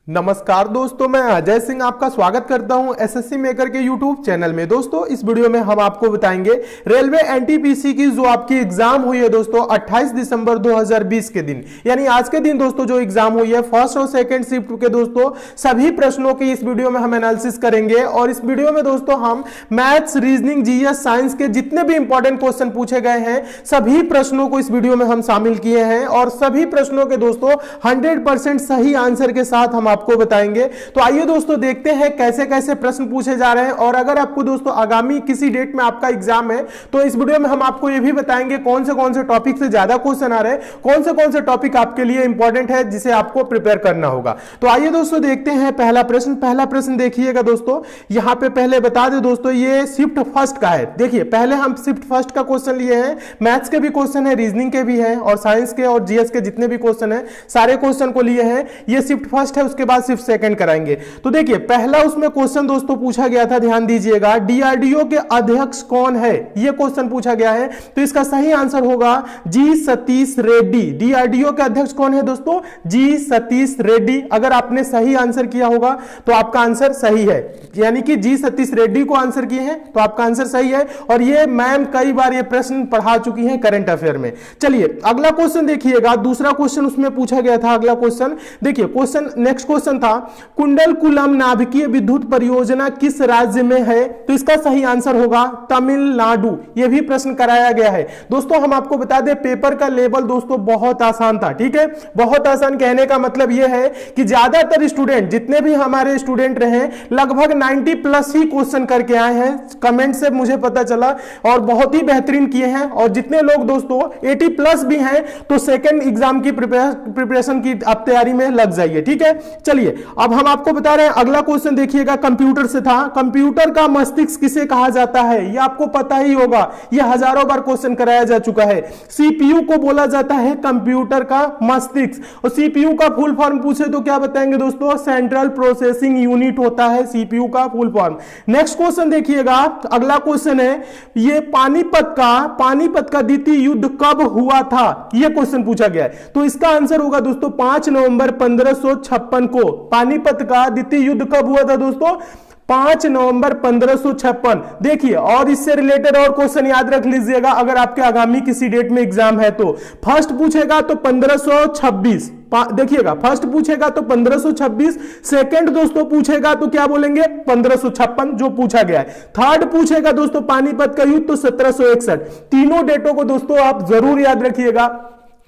नमस्कार दोस्तों, मैं अजय सिंह आपका स्वागत करता हूं एसएससी मेकर के यूट्यूब चैनल में। दोस्तों इस वीडियो में हम आपको बताएंगे रेलवे एनटीपीसी की जो आपकी एग्जाम हुई है दोस्तों 28 दिसंबर 2020 के दिन, यानी आज के दिन दोस्तों जो एग्जाम हुई है फर्स्ट और सेकंड शिफ्ट के दोस्तों सभी प्रश्नों की इस वीडियो में हम एनालिसिस करेंगे। और इस वीडियो में दोस्तों हम मैथ्स, रीजनिंग, जीएस, साइंस के जितने भी इंपॉर्टेंट क्वेश्चन पूछे गए हैं सभी प्रश्नों को इस वीडियो में हम शामिल किए हैं और सभी प्रश्नों के दोस्तों 100% सही आंसर के साथ हम आपको बताएंगे। तो आइए दोस्तों देखते हैं कैसे कैसे प्रश्न पूछे जा रहे हैं। और अगर आपको दोस्तों आगामी किसी डेट में आपका एग्जाम है तो इस वीडियो में हम आपको यह भी बताएंगे कौन से टॉपिक से ज्यादा क्वेश्चन आ रहे हैं, कौन से टॉपिक आपके लिए इंपॉर्टेंट है जिसे आपको प्रिपेयर करना होगा। तो आइए दोस्तों देखते हैं पहला प्रश्न देखिएगा दोस्तों। यहां पे पहले बता दे दोस्तों ये शिफ्ट फर्स्ट का है। देखिए पहले हम शिफ्ट फर्स्ट का क्वेश्चन लिए हैं, मैथ्स के भी क्वेश्चन है, रीजनिंग के भी हैं और साइंस के और जीएस के जितने भी क्वेश्चन है सारे क्वेश्चन को लिए हैं। ये शिफ्ट फर्स्ट है, उसके बाद शिफ्ट सेकंड कराएंगे। तो देखिए पहला उसमें क्वेश्चन दोस्तों पूछा गया था, ध्यान दीजिएगा, डीआरडीओ के अध्यक्ष कौन है, यह क्वेश्चन पूछा गया है। तो इसका सही आंसर होगा जी सतीश रेड्डी। डीआरडीओ के अध्यक्ष कौन है दोस्तों? जी सतीश रेड्डी। अगर आपने सही आंसर किया होगा तो आपका आंसर सही है, यानी कि जी सतीश रेड्डी को आंसर किए हैं तो आपका आंसर सही है। और ये मैम कई बार ये प्रश्न पढ़ा चुकी हैं करंट अफेयर में। चलिए अगला क्वेश्चन देखिएगा, दूसरा क्वेश्चन उसमें पूछा गया था। अगला क्वेश्चन देखिए, नेक्स्ट क्वेश्चन था कुंडलकुलम नाभिकीय विद्युत परियोजना किस राज्य में है? तो इसका सही आंसर होगा तमिलनाडु। यह भी प्रश्न कराया गया है दोस्तों। हम आपको बता दें पेपर का लेवल दोस्तों बहुत आसान था, ठीक है। बहुत आसान कहने का मतलब यह है कि ज्यादातर स्टूडेंट, जितने भी हमारे स्टूडेंट रहे लगभग 90 प्लस ही क्वेश्चन करके आए हैं, कमेंट से मुझे पता चला, और बहुत ही बेहतरीन किए हैं। और जितने लोग दोस्तों 80 प्लस भी हैं तो सेकंड एग्जाम की प्रिपरेशन की आप तैयारी में लग जाइए, ठीक है। चलिए अब हम आपको बता रहे हैं अगला क्वेश्चन देखिएगा, कंप्यूटर से था। कंप्यूटर का मस्तिष्क किसे कहा जाता है? यह आपको पता ही होगा, यह हजारों बार क्वेश्चन कराया जा चुका है। सीपीयू को बोला जाता है कंप्यूटर का मस्तिष्क। और सीपीयू का फुल फॉर्म पूछे तो क्या बताएंगे दोस्तों? सेंट्रल प्रोसेसिंग यूनिट होता है सीपीयू का फुल फॉर्म। नेक्स्ट क्वेश्चन देखिएगा, अगला क्वेश्चन है ये पानीपत का द्वितीय युद्ध कब हुआ था? यह क्वेश्चन पूछा गया है। तो इसका आंसर होगा दोस्तों 5 नवंबर 1556 को। पानीपत का द्वितीय युद्ध कब हुआ था दोस्तों? 5 नवंबर 1556। देखिए और इससे रिलेटेड और क्वेश्चन याद रख लीजिएगा अगर आपके आगामी किसी डेट में एग्जाम है तो। फर्स्ट पूछेगा तो 1526, देखिएगा फर्स्ट पूछेगा तो 1526, सेकंड दोस्तों पूछेगा तो क्या बोलेंगे? 1556 जो पूछा गया है। थर्ड पूछेगा दोस्तों पानीपत का युद्ध तो 1761। तीनों डेटों को दोस्तों आप जरूर याद रखिएगा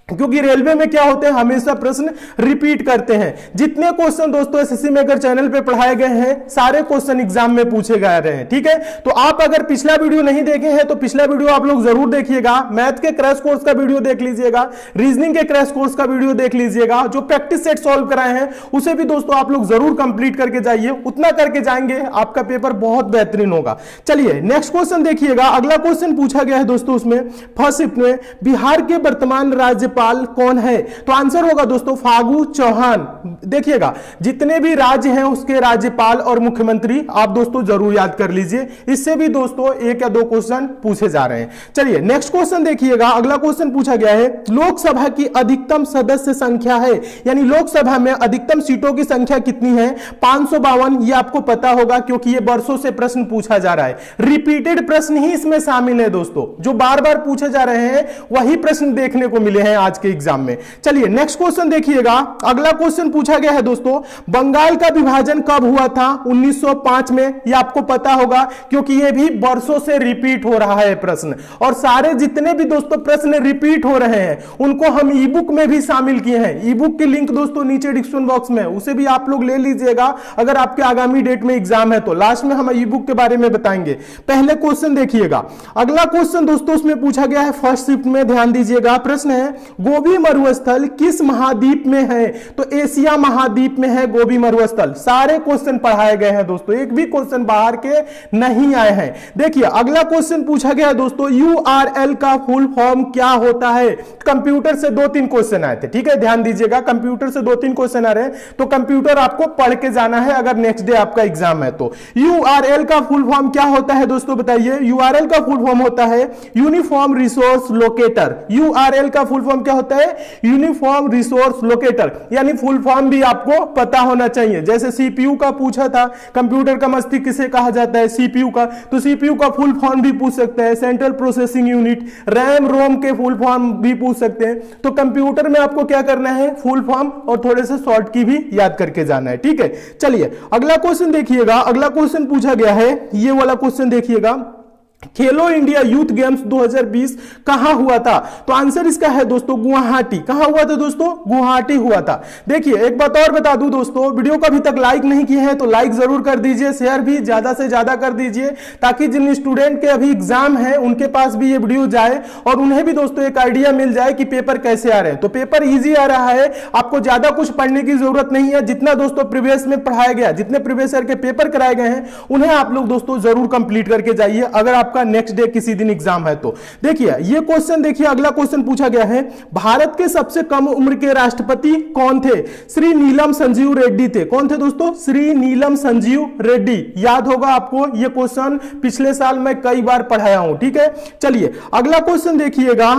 क्योंकि रेलवे में क्या होते हैं हमेशा प्रश्न रिपीट करते हैं। जितने क्वेश्चन दोस्तों एसएससी मेकर चैनल पे पढ़ाए गए हैं सारे क्वेश्चन एग्जाम में पूछे जा रहे हैं, ठीक है। तो आप अगर पिछला वीडियो नहीं देखे हैं तो पिछला वीडियो आप लोग जरूर देखिएगा। मैथ के क्रैश कोर्स का वीडियो देख लीजिएगा, रीजनिंग के क्रैश कोर्स का वीडियो देख लीजिएगा। जो प्रैक्टिस सेट सॉल्व कराए हैं उसे भी दोस्तों आप लोग जरूर कंप्लीट करके जाइए। उतना करके जाएंगे आपका पेपर बहुत बेहतरीन होगा। चलिए नेक्स्ट क्वेश्चन देखिएगा, अगला क्वेश्चन पूछा गया है दोस्तों उसमें फर्स्ट शिफ्ट में, बिहार के वर्तमान राज्यपाल कौन है? तो आंसर होगा दोस्तों फागू चौहान। देखिएगा जितने भी राज्य हैं उसके राज्यपाल और मुख्यमंत्री आप दोस्तों जरूर याद कर लीजिए। इससे भी दोस्तों 1 या 2 क्वेश्चन पूछे जा रहे हैं। चलिए नेक्स्ट क्वेश्चन देखिएगा, अगला क्वेश्चन पूछा गया है लोकसभा की अधिकतम सदस्य संख्या है, यानी लोकसभा में अधिकतम सीटों की संख्या कितनी है? 552। ये आपको पता होगा क्योंकि ये वर्षों से प्रश्न पूछा जा रहा है। रिपीटेड प्रश्न ही इसमें शामिल है दोस्तों, जो बार बार पूछे जा रहे हैं वही प्रश्न देखने को मिले हैं आज के एग्जाम में। चलिए नेक्स्ट क्वेश्चन देखिएगा, अगला क्वेश्चन पूछा गया है दोस्तों बंगाल का विभाजन कब हुआ था? 1905 में। ये आपको पता होगा क्योंकि ये भी वर्षों से रिपीट हो रहा है प्रश्न। और सारे जितने भी दोस्तों प्रश्न रिपीट हो रहे हैं उनको हम ई बुक में भी शामिल किए हैं। ई बुक की लिंक दोस्तों नीचे डिस्क्रिप्शन बॉक्स में, उसे भी आप लोग ले लीजिएगा अगर आपके आगामी डेट में एग्जाम है तो। लास्ट में हम ई बुक के बारे में बताएंगे। पहले क्वेश्चन देखिएगा, अगला क्वेश्चन दोस्तों उसमें पूछा गया है फर्स्ट शिफ्ट में, ध्यान दीजिएगा। प्रश्न है गोबी मरुस्थल किस महाद्वीप में है? तो एशिया महाद्वीप में है गोबी मरुस्थल। सारे क्वेश्चन पढ़ाए गए हैं दोस्तों, एक भी क्वेश्चन बाहर के नहीं आए हैं। देखिए अगला क्वेश्चन पूछा गया है दोस्तों यूआरएल का फुल फॉर्म क्या होता है? कंप्यूटर से 2-3 क्वेश्चन आए थे, ठीक है, ध्यान दीजिएगा। कंप्यूटर से 2-3 क्वेश्चन आ रहे हैं तो कंप्यूटर आपको पढ़ के जाना है अगर नेक्स्ट डे आपका एग्जाम है तो। यूआरएल का फुल फॉर्म क्या होता है दोस्तों बताइए? यूआरएल का फुल फॉर्म होता है यूनिफॉर्म रिसोर्स लोकेटर। यूआरएल का फुल फॉर्म क्या होता है? यूनिफॉर्म रिसोर्स लोकेटर, यानी फुल फॉर्म भी आपको पता होना चाहिए। जैसे सीपीयू का पूछा था, कंप्यूटर का मस्तिष्क किसे कहा जाता है? सीपीयू का। तो सीपीयू का फुल फॉर्म भी पूछ सकते हैं, central processing unit. RAM ROM के फुल फॉर्म भी पूछ सकते हैं। तो कंप्यूटर में आपको क्या करना है? फुल फॉर्म और थोड़े से शॉर्ट की भी याद करके जाना है, ठीक है। चलिए अगला क्वेश्चन देखिएगा। अगला क्वेश्चन पूछा गया है, ये वाला क्वेश्चन देखिएगा, खेलो इंडिया यूथ गेम्स 2020 कहां हुआ था? तो आंसर इसका है दोस्तों गुवाहाटी। कहां हुआ था दोस्तों? गुवाहाटी हुआ था। देखिए एक बात और बता दूं दोस्तों, वीडियो को अभी तक लाइक नहीं किए हैं तो लाइक जरूर कर दीजिए, शेयर भी ज्यादा से ज्यादा कर दीजिए, ताकि जिन स्टूडेंट के अभी एग्जाम है उनके पास भी ये वीडियो जाए और उन्हें भी दोस्तों एक आइडिया मिल जाए कि पेपर कैसे आ रहे हैं। तो पेपर ईजी आ रहा है, आपको ज्यादा कुछ पढ़ने की जरूरत नहीं है। जितना दोस्तों प्रीवियस में पढ़ाया गया, जितने प्रीवियस ईयर के पेपर कराए गए हैं उन्हें आप लोग दोस्तों जरूर कंप्लीट करके जाइए, अगर आपका नेक्स्ट डे किसी दिन एग्जाम है तो। देखिए ये क्वेश्चन देखिए, अगला क्वेश्चन पूछा गया है, भारत के सबसे कम उम्र के राष्ट्रपति कौन थे? श्री नीलम संजीव रेड्डी थे। कौन थे दोस्तों? श्री नीलम संजीव रेड्डी। याद होगा आपको, ये क्वेश्चन पिछले साल मैं कई बार पढ़ाया हूं, ठीक है। चलिए अगला क्वेश्चन देखिएगा।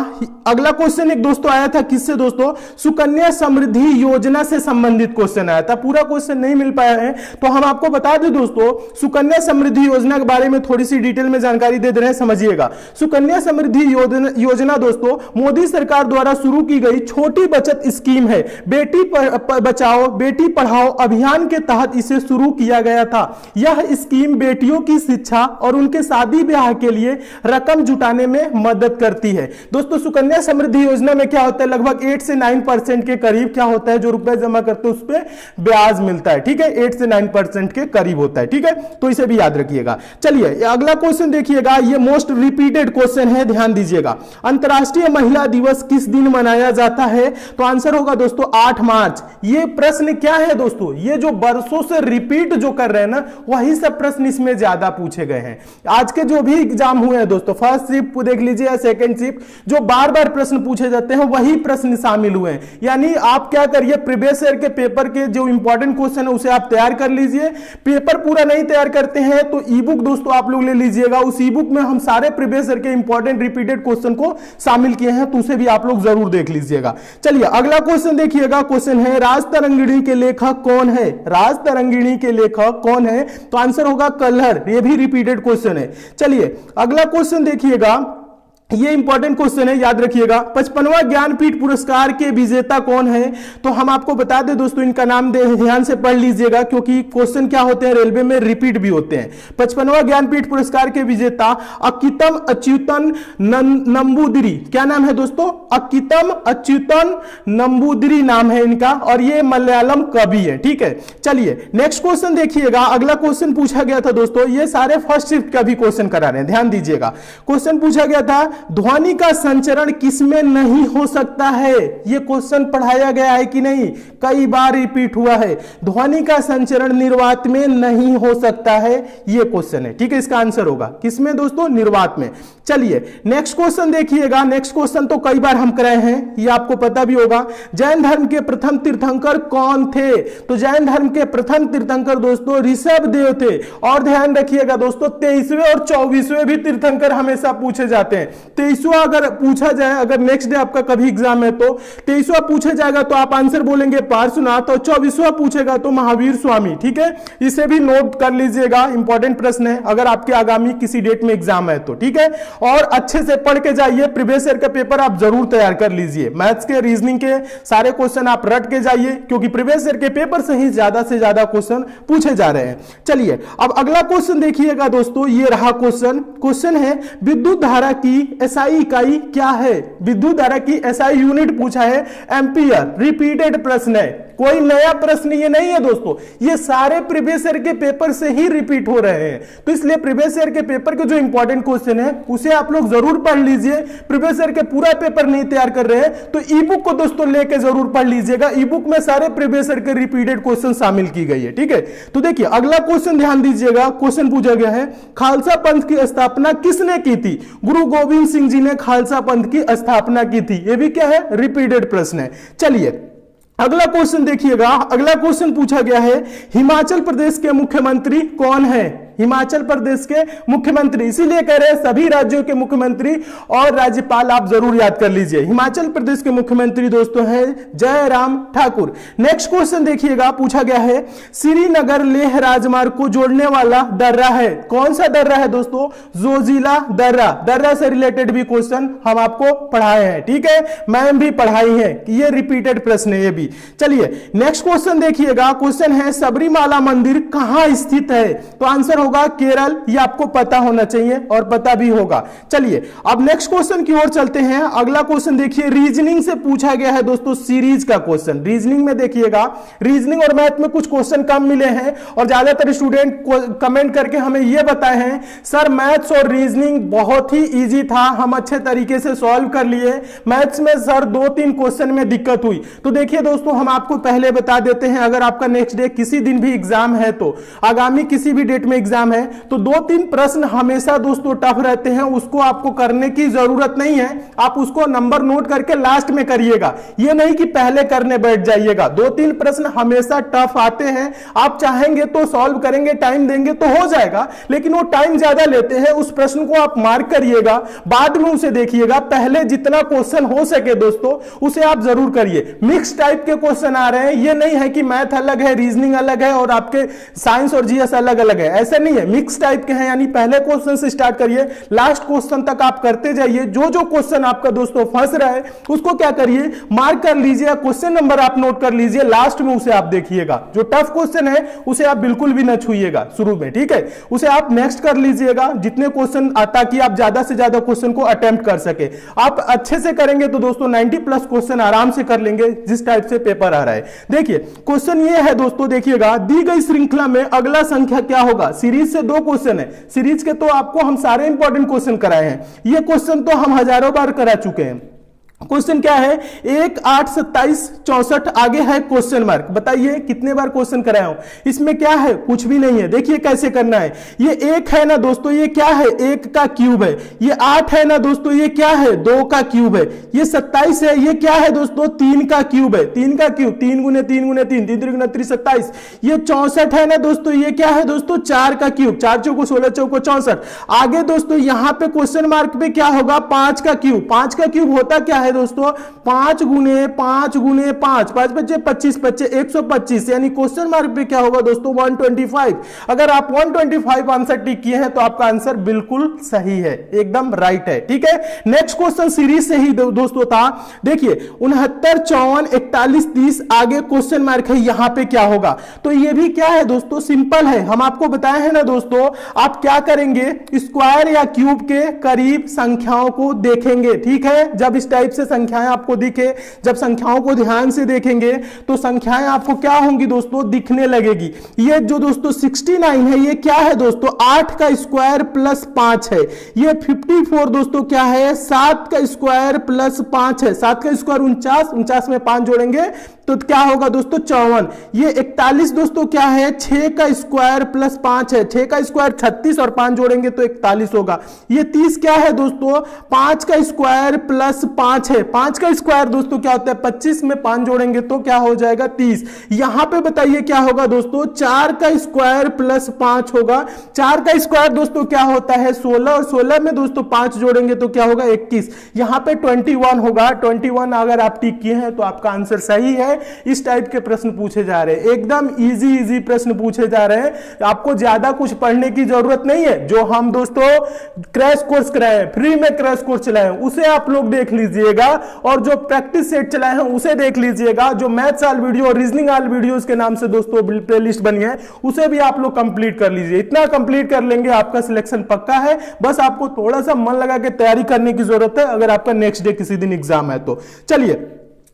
अगला क्वेश्चन एक दोस्तों आया था, किससे दोस्तों? सुकन्या समृद्धि योजना से संबंधित क्वेश्चन आया था। पूरा क्वेश्चन नहीं मिल पाया है तो हम आपको बता दें दोस्तों, सुकन्या समृद्धि योजना के बारे में थोड़ी सी डिटेल में जानकारी दे रहे हैं, समझिएगा। सुकन्या समृद्धि योजना दोस्तों मोदी सरकार द्वारा शुरू की गई छोटी बचत स्कीम है। बेटी बचाओ बेटी पढ़ाओ अभियान के तहत इसे शुरू किया गया था। यह स्कीम बेटियों की शिक्षा और उनके शादी ब्याह के लिए रकम जुटाने में मदद करती है। दोस्तों सुकन्या समृद्धि योजना में क्या होता है? लगभग 8 से 9% के करीब क्या होता है, जो रुपए जमा करते हैं उस पर ब्याज मिलता है, ठीक है। 8 से 9% के करीब होता है, ठीक है। तो इसे भी याद रखिएगा। चलिए अगला क्वेश्चन देखिएगा, ये मोस्ट रिपीटेड क्वेश्चन है, ध्यान दीजिएगा। अंतर्राष्ट्रीय महिला दिवस किस दिन मनाया जाता है? तो आंसर होगा दोस्तों 8 मार्च। ये प्रश्न क्या है दोस्तों? ये जो बरसों से रिपीट जो कर रहे हैं ना, वही सब प्रश्न इसमें ज्यादा पूछे गए हैं। आज के जो भी एग्जाम हुए हैं दोस्तों, फर्स्ट शिफ्ट देख लीजिए या सेकंड शिफ्ट, जो बार बार प्रश्न पूछे जाते हैं वही प्रश्न शामिल हुए हैं। यानी आप क्या करिए, प्रीवियस ईयर के पेपर के जो इंपॉर्टेंट क्वेश्चन है उसे आप तैयार कर लीजिए। पेपर पूरा नहीं तैयार करते हैं तो ई बुक दोस्तों आप लोग ले लीजिएगा। उस ई बुक में हम सारे प्रीवियस ईयर के इंपॉर्टेंट रिपीटेड क्वेश्चन को शामिल किए हैं, तो उसे भी आप लोग जरूर देख लीजिएगा। चलिए अगला क्वेश्चन देखिएगा। क्वेश्चन है, राजतरंगिणी के लेखक कौन है? राजतरंगिणी के लेखक कौन है? तो आंसर होगा कल्हर। ये भी रिपीटेड क्वेश्चन है। चलिए अगला क्वेश्चन देखिएगा, ये इंपॉर्टेंट क्वेश्चन है, याद रखिएगा। 55वां ज्ञानपीठ पुरस्कार के विजेता कौन है? तो हम आपको बता दें दोस्तों, इनका नाम ध्यान से पढ़ लीजिएगा, क्योंकि क्वेश्चन क्या होते हैं रेलवे में रिपीट भी होते हैं। 55वां ज्ञानपीठ पुरस्कार के विजेता अक्कीतम अच्युतन नंबूदिरी। क्या नाम है दोस्तों? अक्कीतम अच्युतन नंबूदिरी नाम है इनका, और ये मलयालम कवि है, ठीक है। चलिए नेक्स्ट क्वेश्चन देखिएगा। अगला क्वेश्चन पूछा गया था दोस्तों, ये सारे फर्स्ट शिफ्ट का भी क्वेश्चन करा रहे हैं, ध्यान दीजिएगा। क्वेश्चन पूछा गया था, ध्वनि का संचरण किसमें नहीं हो सकता है? यह क्वेश्चन पढ़ाया गया है कि नहीं? कई बार रिपीट हुआ है। ध्वनि का संचरण निर्वात में नहीं हो सकता है, यह क्वेश्चन है, ठीक है। इसका आंसर होगा किसमें दोस्तों? निर्वात में। चलिए नेक्स्ट क्वेश्चन देखिएगा। नेक्स्ट क्वेश्चन तो कई बार हम कराए हैं, यह आपको पता भी होगा। जैन धर्म के प्रथम तीर्थंकर कौन थे? तो जैन धर्म के प्रथम तीर्थंकर दोस्तों ऋषभ देव थे। और ध्यान रखिएगा दोस्तों, 23वें और 24वें भी तीर्थंकर हमेशा पूछे जाते हैं। 23वां अगर पूछा जाए, अगर नेक्स्ट डे आपका कभी एग्जाम है तो 23वां पूछा जाएगा तो आप आंसर बोलेंगे पार्श्वनाथ, और 24वां पूछेगा तो महावीर स्वामी, ठीक है। इसे भी नोट कर लीजिएगा, इंपॉर्टेंट प्रश्न है अगर आपके आगामी किसी डेट में एग्जाम है तो, ठीक है। और अच्छे से पढ़ के जाइए, प्रीवियस ईयर का पेपर आप जरूर तैयार कर लीजिए। मैथ्स के, रीजनिंग के सारे क्वेश्चन आप रट के जाइए, क्योंकि प्रीवियस ईयर के पेपर से ही ज्यादा से ज्यादा क्वेश्चन पूछे जा रहे हैं। चलिए अब अगला क्वेश्चन देखिएगा दोस्तों, ये रहा क्वेश्चन। क्वेश्चन है, विद्युत धारा की एसआई इकाई क्या है? विद्युत धारा की एसआई यूनिट पूछा है, एम्पियर। रिपीटेड प्रश्न है, कोई नया प्रश्न ये नहीं है दोस्तों, ये सारे प्रीवियस ईयर के पेपर से ही रिपीट हो रहे हैं। तो इसलिए प्रीवियस ईयर के पेपर के जो इंपॉर्टेंट क्वेश्चन है उसे आप लोग जरूर पढ़ लीजिए। प्रीवियस ईयर के पूरा पेपर नहीं तैयार कर रहे हैं तो ई बुक को दोस्तों लेके जरूर पढ़ लीजिएगा। ई बुक में सारे प्रीवियस ईयर के रिपीटेड क्वेश्चन शामिल की गई है, ठीक है। तो देखिए अगला क्वेश्चन ध्यान दीजिएगा। क्वेश्चन पूछा गया है, खालसा पंथ की स्थापना किसने की थी? गुरु गोविंद सिंह जी ने खालसा पंथ की स्थापना की थी। यह भी क्या है? रिपीटेड प्रश्न है। चलिए अगला क्वेश्चन देखिएगा। अगला क्वेश्चन पूछा गया है, हिमाचल प्रदेश के मुख्यमंत्री कौन है? हिमाचल प्रदेश के मुख्यमंत्री, इसीलिए कह रहे हैं सभी राज्यों के मुख्यमंत्री और राज्यपाल आप जरूर याद कर लीजिए। हिमाचल प्रदेश के मुख्यमंत्री दोस्तों हैं जयराम ठाकुर। नेक्स्ट क्वेश्चन देखिएगा, पूछा गया है श्रीनगर लेह राजमार्ग को जोड़ने वाला दर्रा है, कौन सा दर्रा है दोस्तों? जोजिला दर्रा। दर्रा से रिलेटेड भी क्वेश्चन हम आपको पढ़ाए हैं, ठीक है, मैम भी पढ़ाई है, ये रिपीटेड प्रश्न है ये भी। चलिए नेक्स्ट क्वेश्चन देखिएगा, क्वेश्चन है सबरीमाला मंदिर कहां स्थित है? तो आंसर होगा केरल, ये आपको पता होना चाहिए और पता भी होगा। चलिए अब नेक्स्ट क्वेश्चन की ओर चलते हैं। अगला क्वेश्चन देखिए, रीजनिंग से पूछा गया है दोस्तों, सीरीज का क्वेश्चन। रीजनिंग में देखिएगा, रीजनिंग और मैथ में कुछ क्वेश्चन कम मिले हैं और ज्यादातर स्टूडेंट कमेंट करके हमें यह बताए हैं सर मैथ्स और रीजनिंग बहुत ही इजी था, हम अच्छे तरीके से सॉल्व कर लिए, मैथ्स में सर 2-3 क्वेश्चन में दिक्कत हुई। तो देखिए दोस्तों, हम आपको पहले बता देते हैं, अगर आपका नेक्स्ट डे किसी दिन भी एग्जाम है, तो आगामी किसी भी डेट में एग्जाम है, तो 2-3 प्रश्न हमेशा दोस्तों टफ रहते हैं, उसको आपको करने की जरूरत नहीं है, आप उसको नंबर नोट करके लास्ट में करिएगा, ये नहीं कि पहले करने बैठ जाइएगा। 2-3 प्रश्न हमेशा टफ आते हैं, आप चाहेंगे तो सॉल्व करेंगे, टाइम देंगे तो हो जाएगा, लेकिन वो टाइम ज्यादा लेते हैं, उस प्रश्न को आप मार्क करिएगा, बाद में उसे देखिएगा, पहले जितना क्वेश्चन हो सके दोस्तों उसे आप जरूर करिए। मिक्स टाइप के क्वेश्चन आ रहे हैं, ये नहीं है कि मैथ अलग है, रीजनिंग अलग है और आपके साइंस और जीएस अलग अलग है, ऐसा नहीं है, मिक्स टाइप के हैं, यानी पहले क्वेश्चन से स्टार्ट करिए, लास्ट क्वेश्चन तक आप करते जाइए। जो जो क्वेश्चन आपका दोस्तों फंस रहा है उसको क्या करिए, मार्क कर लीजिए, क्वेश्चन नंबर आप नोट कर लीजिए, लास्ट में उसे आप देखिएगा। जो टफ क्वेश्चन है उसे आप बिल्कुल भी न छूइएगा शुरू में, ठीक है, उसे आप नेक्स्ट कर लीजिएगा, जितने क्वेश्चन ताकि आप ज्यादा से ज्यादा क्वेश्चन को अटेम्प्ट कर सके। आप अच्छे से करेंगे तो दोस्तों 90+ क्वेश्चन आराम से कर लेंगे, जिस टाइप से पेपर आ रहा है। देखिए क्वेश्चन ये है दोस्तों, देखिएगा, दी गई श्रृंखला में अगला संख्या क्या होगा? सीरीज से 2 क्वेश्चन है, सीरीज के तो आपको हम सारे इंपॉर्टेंट क्वेश्चन कराए हैं, ये क्वेश्चन तो हम हजारों बार करा चुके हैं। क्वेश्चन क्या है? 1, 8, 27, 64, आगे है क्वेश्चन मार्क। बताइए कितने बार क्वेश्चन कराया हूं? इसमें क्या है? कुछ भी नहीं है। देखिए कैसे करना है, ये 1 है ना दोस्तों, ये क्या है? 1 का क्यूब है। ये 8 है ना दोस्तों, ये क्या है? 2 का क्यूब है। ये 27 है, ये क्या है दोस्तों? 3 का क्यूब है। 3 का क्यूब, 3 गुने 3 गुने 3, 3 3 29, 27। ये 64 है ना दोस्तों, ये क्या है दोस्तों? 4 का क्यूब, 4 चौको 16, चौको 64। आगे दोस्तों यहां पे क्वेश्चन मार्क पे क्या होगा? 5 का क्यूब। 5 का क्यूब होता क्या है दोस्तों? 5 गुने 5 गुने 5, 5 बच्चे 25, 25 125, यानी क्वेश्चन मार्क पे क्या होगा दोस्तों? 125। अगर आप 125 आंसर टिक किए हैं तो आपका आंसर बिल्कुल सही है, एकदम राइट है, ठीक है। नेक्स्ट क्वेश्चन सीरीज से ही दोस्तों था। देखिए 69, 54, 41, 30, आगे क्वेश्चन मार्क है, यहां पे क्या होगा? तो ये भी क्या है दोस्तों? सिंपल है, हम आपको बताए हैं ना दोस्तों, आप क्या करेंगे? स्क्वायर या क्यूब के करीब संख्याओं को देखेंगे, ठीक है। जब इस टाइप से संख्याएं आपको दिखे, जब संख्याओं को ध्यान से देखेंगे तो संख्याएं आपको क्या होंगी दोस्तों? दिखने लगेगी। ये जो दोस्तों 69 है, ये क्या है दोस्तों? 8 का स्क्वायर प्लस 5 है। ये 54 दोस्तों क्या है? 7 का स्क्वायर प्लस 5 है। 7 का स्क्वायर 49, 49 में 5 जोड़ेंगे तो क्या होगा दोस्तों? 54। ये 41 दोस्तों क्या है? 6 का स्क्वायर प्लस 5 है। 6 का स्क्वायर 36 और 5 जोड़ेंगे तो 41 होगा। ये 30 क्या है दोस्तों? 5 का स्क्वायर प्लस 5 है। 5 का स्क्वायर दोस्तों क्या होता है? 25 में 5 जोड़ेंगे तो क्या हो जाएगा? 30। यहां पे बताइए क्या होगा दोस्तों? 4 का स्क्वायर प्लस 5 होगा। 4 का स्क्वायर दोस्तों क्या होता है? 16, और 16 में दोस्तों 5 जोड़ेंगे तो क्या होगा? 21। यहां पे 21 होगा। 21 अगर आप टिक किए हैं तो आपका आंसर सही है। इस टाइप के प्रश्न पूछे जा रहे हैं, एकदम इजी प्रश्न पूछे जा रहे हैं, आपको ज्यादा कुछ पढ़ने की जरूरत नहीं है। जो हम दोस्तों क्रैश कोर्स कराए हैं, फ्री में क्रैश कोर्स चलाए हैं, उसे आप लोग देख लीजिएगा, और जो प्रैक्टिस सेट चलाए हैं उसे देख लीजिएगा। जो मैथ्स आल वीडियो और रीजनिंग आल वीडियोस के नाम से दोस्तों प्लेलिस्ट बनी है, उसे भी आप लोग कंप्लीट कर लीजिए। इतना कंप्लीट कर लेंगे आपका सिलेक्शन पक्का है। बस आपको थोड़ा सा मन लगा के तैयारी करने की जरूरत है, अगर आपका नेक्स्ट डे किसी दिन एग्जाम है तो। चलिए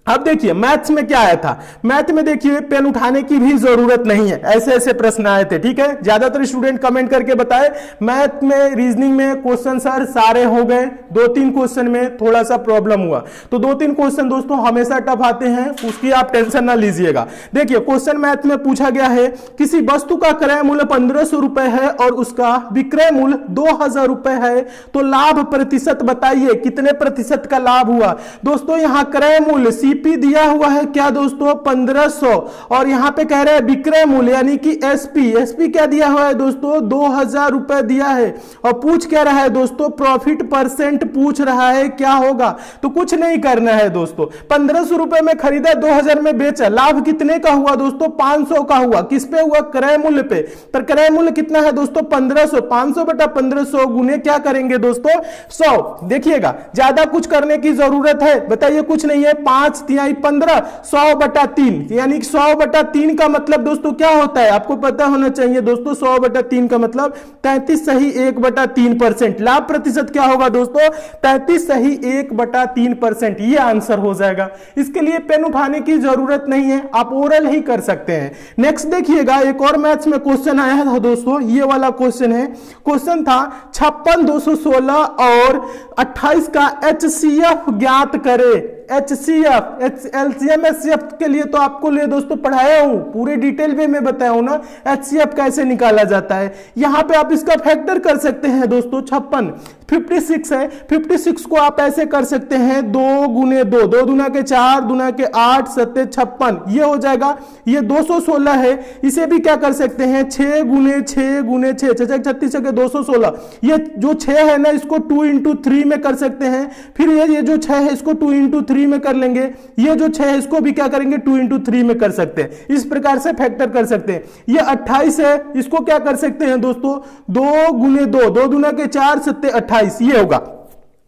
अब देखिए मैथ्स में क्या आया था। मैथ में देखिए पेन उठाने की भी जरूरत नहीं है, ऐसे ऐसे प्रश्न आए थे, ठीक है। ज्यादातर स्टूडेंट कमेंट करके बताए मैथ में, रीजनिंग में क्वेश्चन सर सारे हो गए, 2-3 क्वेश्चन में थोड़ा सा प्रॉब्लम हुआ। तो 2-3 क्वेश्चन दोस्तों हमेशा टफ आते हैं, उसकी आप टेंशन ना लीजिएगा। देखिए क्वेश्चन मैथ में पूछा गया है, किसी वस्तु का क्रय मूल्य 1500 रुपए है और उसका विक्रय मूल्य 2000 रुपए है, तो लाभ प्रतिशत बताइए, कितने प्रतिशत का लाभ हुआ दोस्तों? यहां क्रय मूल्य सी बीईपी दिया हुआ है क्या दोस्तों 1500, और यहां पे कह रहे हैं विक्रय मूल्य यानी कि एसपी, एसपी क्या दिया हुआ है दोस्तों 2000 रुपए दिया है, और पूछ क्या रहा है दोस्तों प्रॉफिट परसेंट पूछ रहा है, क्या होगा, तो कुछ नहीं करना है दोस्तों। 1500 रुपए में खरीदा, 2000 में बेचा, लाभ कितने का हुआ दोस्तों 500 का हुआ, किस पे हुआ क्रय मूल्य पे, पर क्रय मूल्य कितना है दोस्तों 1500, 500 बटा 1500 गुने क्या करेंगे दोस्तों 100। देखिएगा ज्यादा कुछ करने की जरूरत है, बताइए कुछ नहीं है, 5 तिहाई 15, 100 बटा 3, यानी 100 बटा 3 का मतलब दोस्तों क्या होता है आपको पता होना चाहिए दोस्तों, 100 बटा 3 का मतलब 33 सही 1 बटा 3%, लाभ प्रतिशत क्या होगा दोस्तों 33 सही 1 बटा 3%, ये आंसर हो जाएगा। इसके लिए पेन उठाने की जरूरत नहीं है, आप ओरल ही कर सकते हैं। नेक्स्ट देखिएगा एक और मैथ्स में क्वेश्चन आया था दोस्तों, ये वाला क्वेश्चन है, क्वेश्चन था 56 216 और 28 का HCF ज्ञात करे। HCF LCM HCF के लिए तो आपको लिए दोस्तों पढ़ाया हूं, पूरे डिटेल में मैं बताया हूं ना HCF कैसे निकाला जाता है। यहां पे आप इसका फैक्टर कर सकते हैं दोस्तों 56, 56 है, 56 को आप ऐसे कर सकते हैं 2 गुने 2, 2 दूना के 4, दूना के 8, 7 56, ये हो जाएगा। ये 216 है, इसे भी क्या कर सकते हैं 6 गुने 6 गुने 6, 6 36 के 216, ये जो 6 है ना इसको 2 इंटू 3 में कर सकते हैं, फिर ये जो 6 है इसको 2 इंटू 3 में कर लेंगे, ये जो 6 है इसको भी क्या करेंगे 2 इंटू 3 में कर सकते हैं, इस प्रकार से फैक्टर कर सकते हैं। ये 28 है, इसको क्या कर सकते हैं दोस्तों 2 गुने 2, 2 दूना के 4, 7 28, ये होगा।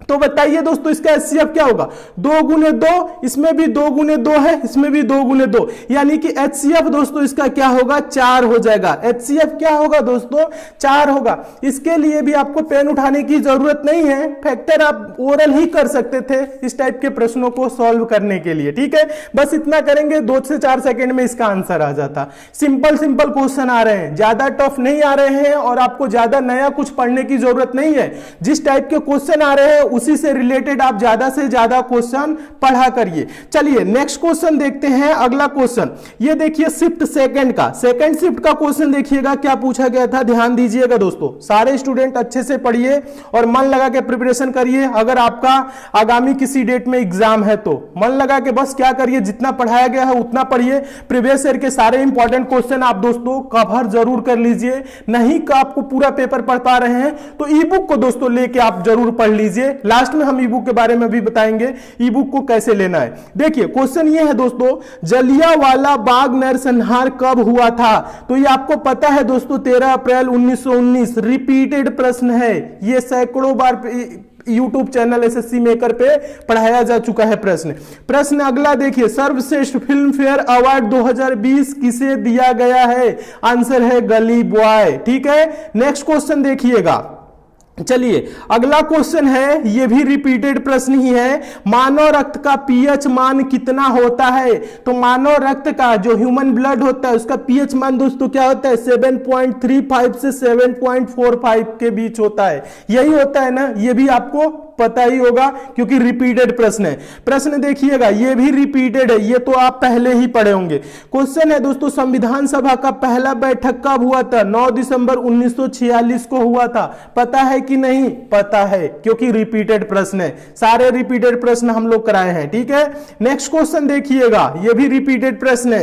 तो बताइए दोस्तों इसका HCF क्या होगा 2 गुने 2, इसमें भी 2 गुने 2 है, इसमें भी 2 गुने 2, यानी कि HCF दोस्तों इसका क्या होगा 4 हो जाएगा। HCF क्या होगा दोस्तों 4 होगा। इसके लिए भी आपको पेन उठाने की जरूरत नहीं है, फैक्टर आप ओरल ही कर सकते थे इस टाइप के प्रश्नों को सॉल्व करने के लिए, ठीक है। बस इतना करेंगे 2 से 4 सेकंड में इसका आंसर आ जाता। सिंपल सिंपल क्वेश्चन आ रहे हैं, ज्यादा टफ नहीं आ रहे हैं, और आपको ज्यादा नया कुछ पढ़ने की जरूरत नहीं है। जिस टाइप के क्वेश्चन आ रहे हैं उसी से रिलेटेड आप ज्यादा से ज्यादा क्वेश्चन पढ़ा करिए। चलिए नेक्स्ट क्वेश्चन देखते हैं। अगला क्वेश्चन ये देखिए शिफ्ट सेकंड का, सेकंड शिफ्ट का क्वेश्चन देखिएगा क्या पूछा गया था, ध्यान दीजिएगा दोस्तों। सारे स्टूडेंट अच्छे से पढ़िए और मन लगा के प्रिपरेशन करिए। अगर आपका आगामी किसी डेट में एग्जाम है तो मन लगा के बस क्या करिए, जितना पढ़ाया गया है उतना पढ़िए। प्रीवियस ईयर के सारे इंपॉर्टेंट क्वेश्चन आप दोस्तों कवर जरूर कर लीजिए। नहीं का आपको पूरा पेपर पढ़ पा रहे हैं तो ई बुक को दोस्तों लेके आप जरूर पढ़ लीजिए। लास्ट में हम ई बुक के बारे में भी बताएंगे ई बुक को कैसे लेना है। देखिए क्वेश्चन ये है दोस्तों, जलियांवाला बाग नरसंहार कब हुआ था, तो ये आपको पता है दोस्तों 13 अप्रैल 1919। रिपीटेड प्रश्न है ये, सैकड़ों बार यूट्यूब चैनल एसएससी मेकर पे पढ़ाया जा चुका है प्रश्न अगला देखिए, सर्वश्रेष्ठ फिल्म फेयर अवार्ड 2020 किसे दिया गया है, आंसर है गली बॉय, ठीक है। नेक्स्ट क्वेश्चन देखिएगा। चलिए अगला क्वेश्चन है, ये भी रिपीटेड प्रश्न ही है, मानव रक्त का पीएच मान कितना होता है, तो मानव रक्त का जो ह्यूमन ब्लड होता है उसका पीएच मान दोस्तों क्या होता है 7.35 से 7.45 के बीच होता है। यही होता है ना, ये भी आपको पता ही होगा क्योंकि रिपीटेड प्रश्न है। प्रश्न देखिएगा ये भी रिपीटेड है, ये तो आप पहले ही पढ़े होंगे। क्वेश्चन है दोस्तों, संविधान सभा का पहला बैठक कब हुआ था, 9 दिसंबर 1946 को हुआ था। पता है कि नहीं, पता है क्योंकि रिपीटेड प्रश्न है, सारे रिपीटेड प्रश्न हम लोग कराए हैं, ठीक है। नेक्स्ट क्वेश्चन देखिएगा, ये भी रिपीटेड प्रश्न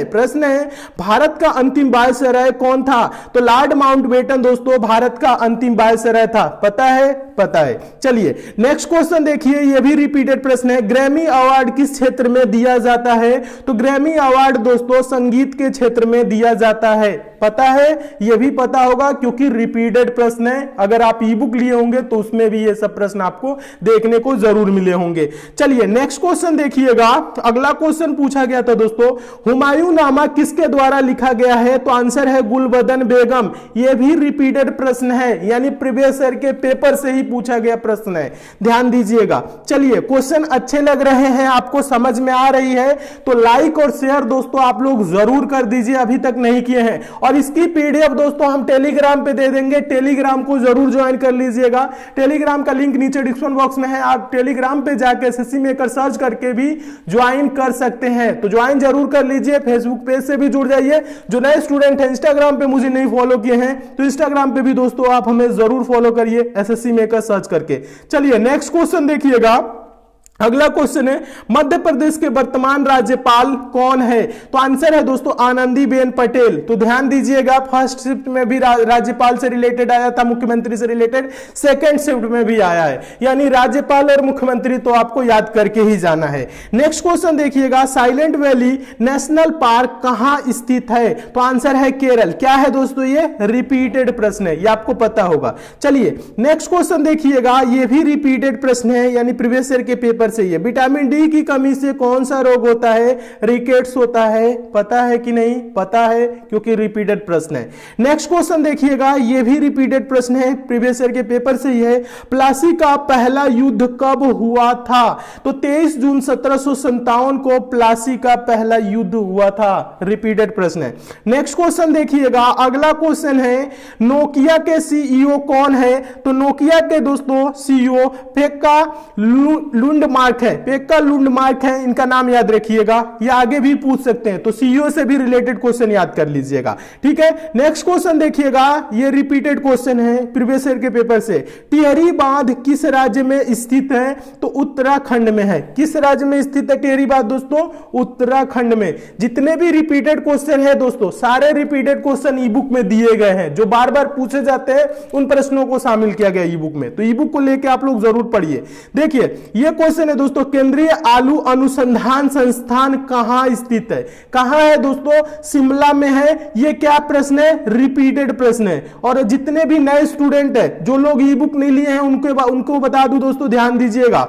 है, भारत का अंतिम वायसराय कौन था, तो लॉर्ड माउंटबेटन दोस्तों भारत का अंतिम वायसराय था। पता है, पता है। चलिए नेक्स्ट क्वेश्चन देखिए, यह भी रिपीटेड प्रश्न है, ग्रैमी अवार्ड किस क्षेत्र में दिया जाता है, तो ग्रैमी अवार्ड दोस्तों संगीत के क्षेत्र में दिया जाता है। पता है, यह भी पता होगा क्योंकि रिपीटेड प्रश्न है। अगर आप ई बुक लिए होंगे तो उसमें भी ये सब प्रश्न आपको देखने को जरूर मिले होंगे। चलिए नेक्स्ट क्वेश्चन देखिएगा। अगला क्वेश्चन पूछा गया था दोस्तों, हुमायूं नामा किसके द्वारा लिखा गया है, तो आंसर है गुलबदन बेगम। यह भी रिपीटेड प्रश्न है, यानी प्रीवियस ईयर के पेपर से ही पूछा गया प्रश्न है, ध्यान दीजिएगा। चलिए क्वेश्चन अच्छे लग रहे हैं, आपको समझ में आ रही है तो लाइक और शेयर दोस्तों आप लोग जरूर कर दीजिए, अभी तक नहीं किए हैं। और इसकी पीडीएफ दोस्तों हम टेलीग्राम पे दे देंगे, टेलीग्राम को जरूर ज्वाइन कर लीजिएगा। टेलीग्राम का लिंक नीचे डिस्क्रिप्शन बॉक्स में है, आप टेलीग्राम पे जाकर एसएससी मेकर सर्च करके भी ज्वाइन कर सकते हैं, तो ज्वाइन जरूर कर लीजिए। फेसबुक पेज से भी जुड़ जाइए। जो नए स्टूडेंट हैं इंस्टाग्राम पे मुझे नहीं फॉलो किए हैं तो इंस्टाग्राम पे भी दोस्तों आप हमें जरूर फॉलो करिए एसएससी मेकर सर्च करके। चलिए नेक्स्ट क्वेश्चन देखिएगा। अगला क्वेश्चन है मध्य प्रदेश के वर्तमान राज्यपाल कौन है? तो आंसर है दोस्तों आनंदीबेन पटेल। तो ध्यान दीजिएगा, फर्स्ट शिफ्ट में भी राज्यपाल से रिलेटेड आया था, मुख्यमंत्री से रिलेटेड, सेकंड शिफ्ट में भी आया है, यानी राज्यपाल और मुख्यमंत्री तो आपको याद करके ही जाना है। नेक्स्ट क्वेश्चन देखिएगा, साइलेंट वैली नेशनल पार्क कहां स्थित है? तो आंसर है केरल। क्या है दोस्तों? ये रिपीटेड प्रश्न है, ये आपको पता होगा। चलिए नेक्स्ट क्वेश्चन देखिएगा, ये भी रिपीटेड प्रश्न है, यानी प्रीवियस ईयर के पेपर से ही। विटामिन डी की कमी से कौन सा रोग होता है? रिकेट्स होता है। पता है कि नहीं? पता है, क्योंकि रिपीटेड प्रश्न है। नेक्स्ट क्वेश्चन देखिएगा, ये भी रिपीटेड प्रश्न है, प्रीवियस ईयर के पेपर से ही है। प्लासी का पहला युद्ध कब हुआ था? तो 23 जून 1757 को प्लासी का पहला युद्ध हुआ था। रिपीटेड प्रश्न है। नेक्स्ट क्वेश्चन देखिएगा, अगला क्वेश्चन है नोकिया के सीईओ कौन है? तो नोकिया के दोस्तों सीईओ पेक्का लुंडमार्क है। पेक्का लुंडमार्क है, इनका नाम याद रखिएगा, ये आगे भी पूछ सकते हैं, तो सीईओ से भी रिलेटेड क्वेश्चन याद कर लीजिएगा। ठीक है, नेक्स्ट क्वेश्चन देखिएगा, ये रिपीटेड क्वेश्चन है प्रीवियस ईयर के पेपर से। टिहरी बांध किस राज्य में स्थित है? तो उत्तराखंड में है। किस राज्य में स्थित है टिहरी बांध दोस्तों? उत्तराखंड में। जितने भी रिपीटेड क्वेश्चन है दोस्तों, सारे रिपीटेड क्वेश्चन ई बुक में दिए गए हैं, जो बार बार पूछे जाते हैं, उन प्रश्नों को शामिल किया गया ई बुक में। तो ई बुक को लेकर आप लोग जरूर पढ़िए। देखिए ये क्वेश्चन है दोस्तों, केंद्रीय आलू अनुसंधान संस्थान कहां स्थित है? कहां है दोस्तों? शिमला में है। ये क्या प्रश्न है? रिपीटेड प्रश्न है। और जितने भी नए स्टूडेंट है, जो लोग ई बुक नहीं लिए हैं, उनको बता दूं दोस्तों, ध्यान दीजिएगा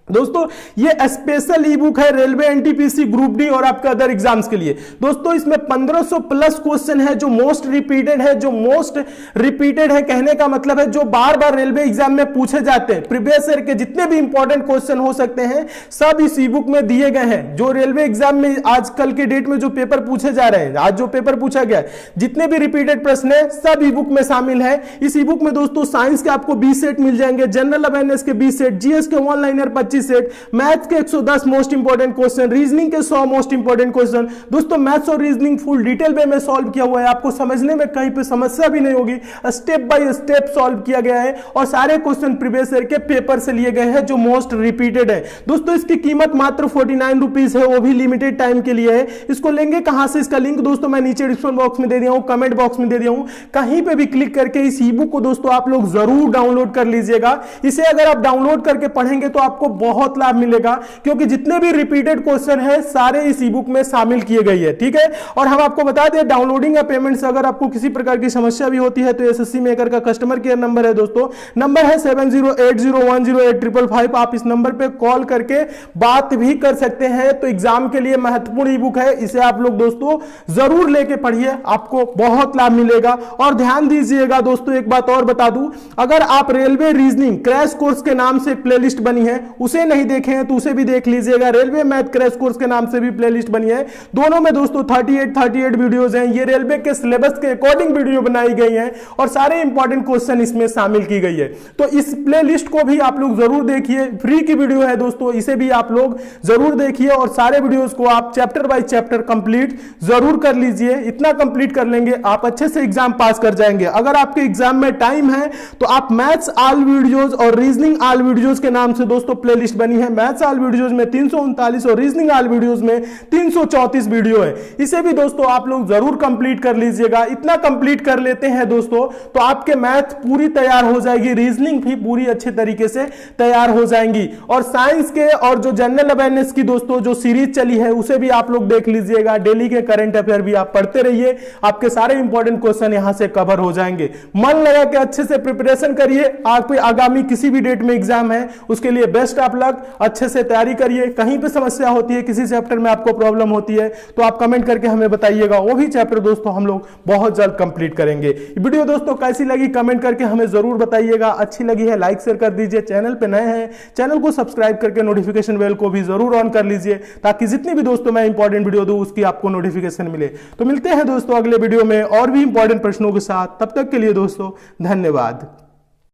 दोस्तों, ये स्पेशल ई बुक है रेलवे एनटीपीसी ग्रुप डी और आपके अदर एग्जाम्स के लिए। दोस्तों इसमें 1500 प्लस क्वेश्चन है, जो मोस्ट रिपीटेड है। जो मोस्ट रिपीटेड है कहने का मतलब है जो बार बार रेलवे एग्जाम में पूछे जाते हैं। प्रीवियस ईयर के जितने भी इंपॉर्टेंट क्वेश्चन हो सकते हैं, सब इस ई बुक में दिए गए हैं। जो रेलवे एग्जाम में आजकल के डेट में जो पेपर पूछे जा रहे हैं, आज जो पेपर पूछा गया, जितने भी रिपीटेड प्रश्न है, सब ई बुक में शामिल है। इस ई बुक में दोस्तों साइंस के आपको 20 सेट मिल जाएंगे, जनरल अवेयरनेस के 20 सेट, जीएस के वन लाइनर 25 सेट, मैथ्स के 110 मोस्ट इंपोर्टेंट क्वेश्चन, रीजनिंग के 100 मोस्ट इंपोर्टेंट क्वेश्चन। दोस्तों मैथ्स और रीजनिंग फुल डिटेल में सॉल्व किया हुआ है, आपको समझने में कहीं पे समस्या भी नहीं होगी। स्टेप बाय स्टेप सॉल्व किया गया है और सारे क्वेश्चन प्रीवियस ईयर के पेपर से लिए गए हैं, जो मोस्ट रिपीटेड है। दोस्तों इसकी कीमत मात्र 49 रुपीज है, वो भी लिमिटेड टाइम के लिए है। इसको लेंगे कहां से? इसका लिंक दोस्तों मैं नीचे डिस्क्रिप्शन बॉक्स में दे दिया हूं, कमेंट बॉक्स में दे दिया हूं, कहीं पे भी क्लिक करके इस ई बुक को दोस्तों आप लोग जरूर डाउनलोड कर लीजिएगा। इसे अगर आप डाउनलोड करके पढ़ेंगे तो आपको बहुत लाभ मिलेगा, क्योंकि जितने भी रिपीटेड क्वेश्चन है सारे इस ई बुक में शामिल किए गए हैं। ठीक है, और हम आपको बता दें डाउनलोडिंग या पेमेंट से अगर आपको किसी प्रकार की समस्या भी होती है तो एसएससी मेकर का कस्टमर केयर नंबर है दोस्तों, नंबर है 7080108555। आप इस नंबर पे कॉल करके बात भी कर सकते हैं। तो एग्जाम के लिए महत्वपूर्ण ई बुक है, इसे आप लोग दोस्तों जरूर लेके पढ़िए, आपको बहुत लाभ मिलेगा। और ध्यान दीजिएगा दोस्तों, एक बात और बता दूं, अगर आप रेलवे रीजनिंग क्रैश कोर्स के नाम से एक प्लेलिस्ट बनी है, उसे नहीं देखे हैं तो उसे भी देख लीजिएगा। रेलवे मैथ क्रैश कोर्स के नाम से भी प्लेलिस्ट बनी है, दोनों में दोस्तों 38 वीडियोस हैं। ये रेलवे के सिलेबस के अकॉर्डिंग वीडियो बनाई गई हैं और सारे इंपॉर्टेंट क्वेश्चन इसमें शामिल की गई है। तो इस प्लेलिस्ट को भी आप लोग जरूर देखिए, फ्री की वीडियो है दोस्तों, इसे भी आप लोग जरूर देखिए और सारे वीडियोस को आप चैप्टर बाय चैप्टर कंप्लीट जरूर कर लीजिए। इतना कंप्लीट कर लेंगे आप अच्छे से एग्जाम पास कर जाएंगे। अगर आपके एग्जाम में टाइम है तो आप मैथ्स ऑल वीडियोस और रीजनिंग ऑल वीडियोस के नाम से दोस्तों प्लेलिस्ट बनी है। मैथ्स ऑल वीडियोस में 339 और रीजनिंग ऑल वीडियोस में 334 वीडियो है, इसे भी दोस्तों आप लोग जरूर कंप्लीट कर लीजिएगा। इतना कंप्लीट कर लेते हैं दोस्तों तो आपके मैथ पूरी तैयार हो जाएगी, रीजनिंग भी पूरी अच्छे तरीके से तैयार हो जाएंगी। और साइंस के और जो जनरल अवेयरनेस की दोस्तों जो सीरीज चली है उसे भी आप लोग देख लीजिएगा। डेली के करंट अफेयर भी आप पढ़ते रहिए, आपके सारे इंपॉर्टेंट क्वेश्चन यहां से कवर हो जाएंगे। मन लगा के अच्छे से प्रिपरेशन करिए, आप आगामी किसी भी डेट में एग्जाम है उसके लिए बेस्ट ऑफ लक, अच्छे से तैयारी करिए। कहीं पे समस्या होती है, किसी चैप्टर में आपको प्रॉब्लम होती है तो आप कमेंट करके हमें बताइएगा, वो भी चैप्टर दोस्तों हम लोग बहुत जल्द कंप्लीट करेंगे। वीडियो दोस्तों कैसी लगी कमेंट करके हमें जरूर बताइएगा। अच्छी लगी है लाइक शेयर कर दीजिए, चैनल पे नए हैं चैनल को सब्सक्राइब करके नोटिफिकेशन बेल को भी जरूर ऑन कर लीजिए, ताकि जितनी भी दोस्तों मैं इंपॉर्टेंट वीडियो दूं उसकी आपको नोटिफिकेशन मिले। तो मिलते हैं दोस्तों अगले वीडियो में और भी इंपॉर्टेंट प्रश्नों के साथ, तब तक के लिए दोस्तों धन्यवाद।